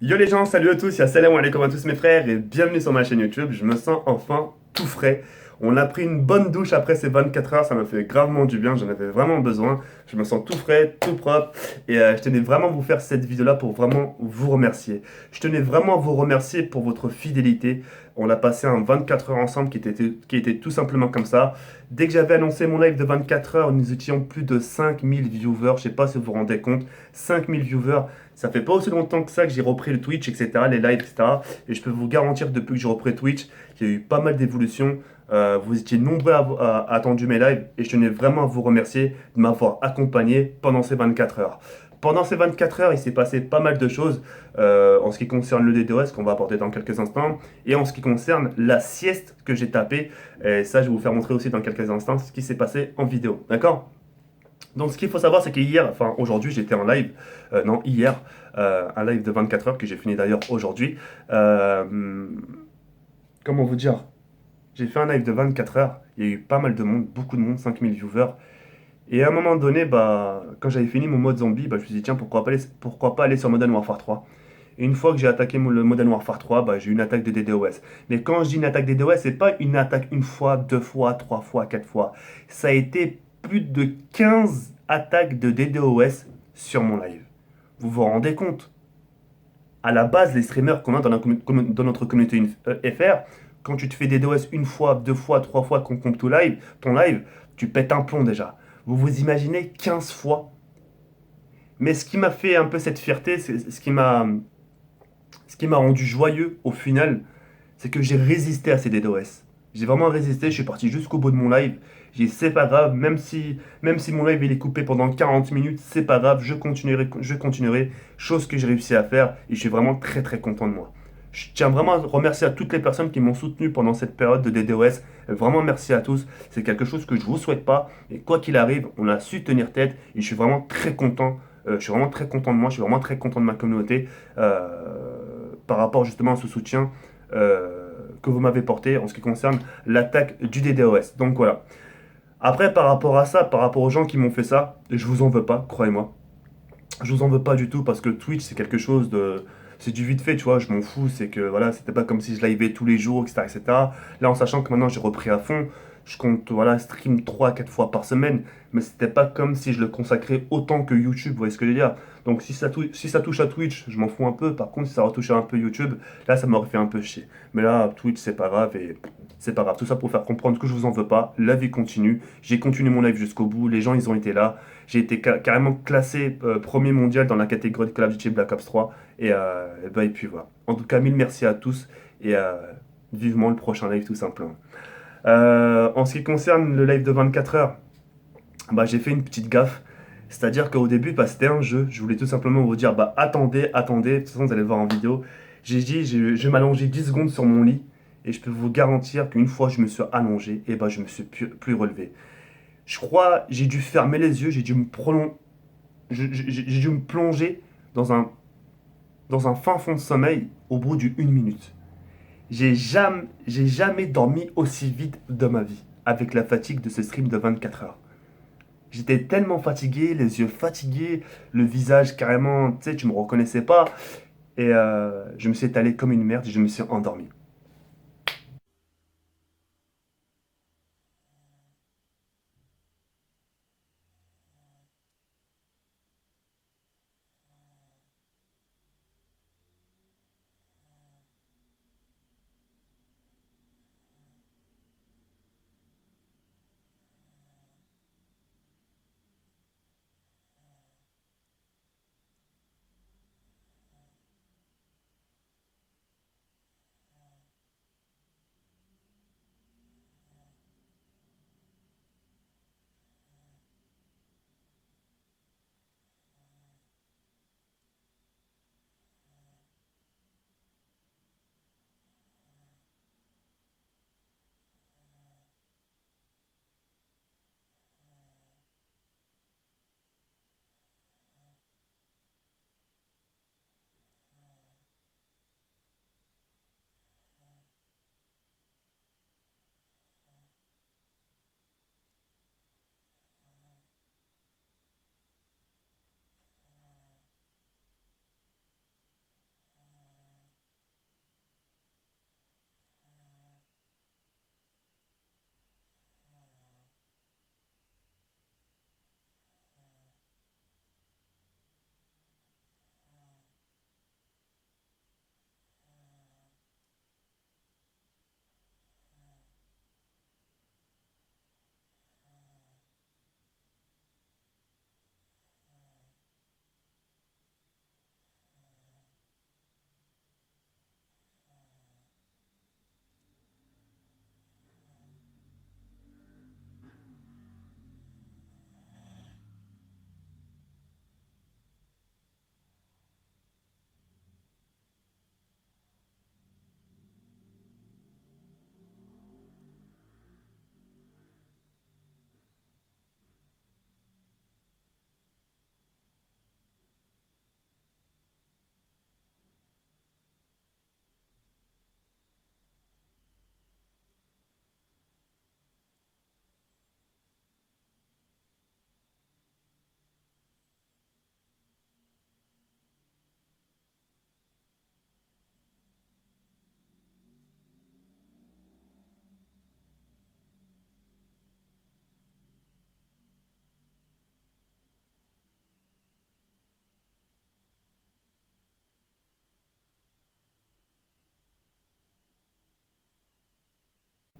Yo les gens, salut à tous, salam alaikum à tous mes frères et bienvenue sur ma chaîne YouTube. Je me sens enfin tout frais. On a pris une bonne douche après ces 24 heures, ça m'a fait gravement du bien, j'en avais vraiment besoin. Je me sens tout frais, tout propre et je tenais vraiment à vous faire cette vidéo-là pour vraiment vous remercier. Je tenais vraiment à vous remercier pour votre fidélité. On a passé un 24 heures ensemble qui était tout simplement comme ça. Dès que j'avais annoncé mon live de 24 heures, nous étions plus de 5000 viewers. Je sais pas si vous vous rendez compte, 5000 viewers. Ça fait pas aussi longtemps que ça que j'ai repris le Twitch, etc., les lives, etc. Et je peux vous garantir que depuis que j'ai repris Twitch, il y a eu pas mal d'évolutions. Vous étiez nombreux à attendu mes lives et je tenais vraiment à vous remercier de m'avoir accompagné pendant ces 24 heures. Pendant ces 24 heures, il s'est passé pas mal de choses en ce qui concerne le DDoS qu'on va aborder dans quelques instants et en ce qui concerne la sieste que j'ai tapée. Et ça, je vais vous faire montrer aussi dans quelques instants ce qui s'est passé en vidéo. D'accord? Donc ce qu'il faut savoir, c'est qu'hier, enfin aujourd'hui, j'étais en live, non hier, un live de 24 heures que j'ai fini d'ailleurs aujourd'hui. Euh, Comment vous dire? J'ai fait un live de 24 heures, il y a eu pas mal de monde, beaucoup de monde, 5000 viewers. Et à un moment donné, bah, quand j'avais fini mon mode zombie, bah, je me suis dit, tiens, pourquoi pas aller sur Modern Warfare 3. Et une fois que j'ai attaqué le Modern Warfare 3, bah, j'ai eu une attaque de DDoS. Mais quand je dis une attaque de DDoS, c'est pas une attaque une fois, deux fois, trois fois, quatre fois. Ça a été plus de 15 attaques de DDoS sur mon live. Vous vous rendez compte? À la base, les streamers qu'on a dans notre communauté FR, quand tu te fais DDoS une fois, deux fois, trois fois qu'on compte ton live, tu pètes un plomb déjà. Vous vous imaginez 15 fois? Mais ce qui m'a fait un peu cette fierté, c'est ce qui m'a rendu joyeux au final, c'est que j'ai résisté à ces DDoS. J'ai vraiment résisté, je suis parti jusqu'au bout de mon live. J'ai dit, c'est pas grave, même si mon live il est coupé pendant 40 minutes, c'est pas grave, je continuerai, chose que j'ai réussi à faire et je suis vraiment très très content de moi. Je tiens vraiment à remercier à toutes les personnes qui m'ont soutenu pendant cette période de DDoS. Vraiment merci à tous. C'est quelque chose que je vous souhaite pas. Et quoi qu'il arrive, on a su tenir tête et je suis vraiment très content. Je suis vraiment très content de moi, je suis vraiment très content de ma communauté par rapport justement à ce soutien que vous m'avez porté en ce qui concerne l'attaque du DDoS. Donc voilà. Après, par rapport à ça, par rapport aux gens qui m'ont fait ça, je vous en veux pas, croyez-moi. Je vous en veux pas du tout parce que Twitch, c'est quelque chose de. C'est du vite fait, tu vois, je m'en fous. C'est que voilà, c'était pas comme si je livais tous les jours, etc., etc. Là, en sachant que maintenant j'ai repris à fond, je compte voilà, stream 3 4 fois par semaine, mais c'était pas comme si je le consacrais autant que YouTube, vous voyez ce que je veux dire. Donc si ça touche à Twitch, je m'en fous un peu. Par contre, si ça retouche un peu YouTube, là, ça m'aurait fait un peu chier. Mais là, Twitch, c'est pas grave et c'est pas grave. Tout ça pour faire comprendre que je vous en veux pas. La vie continue. J'ai continué mon live jusqu'au bout. Les gens, ils ont été là. J'ai été carrément classé premier mondial dans la catégorie de Call of Duty Black Ops 3. Et puis voilà. En tout cas, mille merci à tous et vivement le prochain live tout simplement. En ce qui concerne le live de 24 heures, bah, j'ai fait une petite gaffe. C'est-à-dire qu'au début, bah, c'était un jeu. Je voulais tout simplement vous dire, bah, attendez, attendez. De toute façon, vous allez le voir en vidéo. J'ai dit, je vais m'allonger 10 secondes sur mon lit. Et je peux vous garantir qu'une fois je me suis allongé, et bah, je me suis plus relevé. Je crois, j'ai dû fermer les yeux, j'ai dû me plonger dans un fin fond de sommeil au bout d'une minute. J'ai jamais dormi aussi vite de ma vie avec la fatigue de ce stream de 24 heures. J'étais tellement fatigué, les yeux fatigués, le visage carrément, tu sais, tu me reconnaissais pas. Et je me suis étalé comme une merde et je me suis endormi.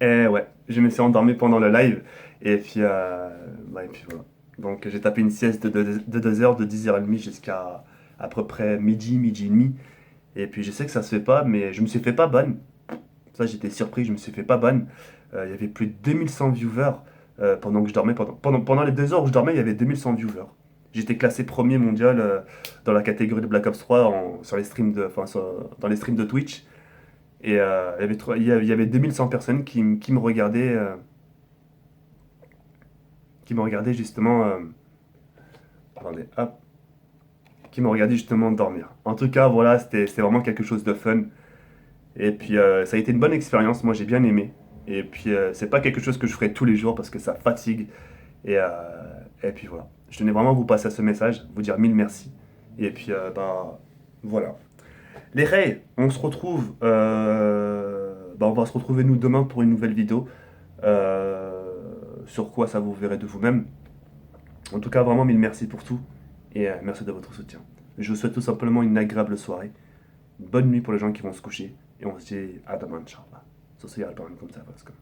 Et ouais, je me suis endormi pendant le live. Et puis voilà. Donc j'ai tapé une sieste de 2 heures, de 10h30 jusqu'à à peu près midi, midi et demi. Et puis je sais que ça se fait pas, mais je me suis fait pas ban. Ça, j'étais surpris, je me suis fait pas ban. Il y avait plus de 2100 viewers pendant que je dormais. Pendant les 2 heures où je dormais, il y avait 2100 viewers. J'étais classé premier mondial dans la catégorie de Black Ops 3 sur les streams dans les streams de Twitch. Et il y avait 2100 personnes qui me regardaient, justement. Attendez, hop, qui me regardaient justement dormir. En tout cas, voilà, c'était vraiment quelque chose de fun. Et puis ça a été une bonne expérience, moi j'ai bien aimé. Et puis c'est pas quelque chose que je ferai tous les jours parce que ça fatigue. Et, euh, et puis voilà. Je tenais vraiment à vous passer ce message, vous dire mille merci. Et puis bah voilà. Les Rays, on va se retrouver nous demain pour une nouvelle vidéo. Sur quoi ça vous verrez de vous-même. En tout cas, vraiment mille merci pour tout. Et merci de votre soutien. Je vous souhaite tout simplement une agréable soirée. Une bonne nuit pour les gens qui vont se coucher. Et on se dit à demain, Inch'Allah. So see you all, comme ça, parce que...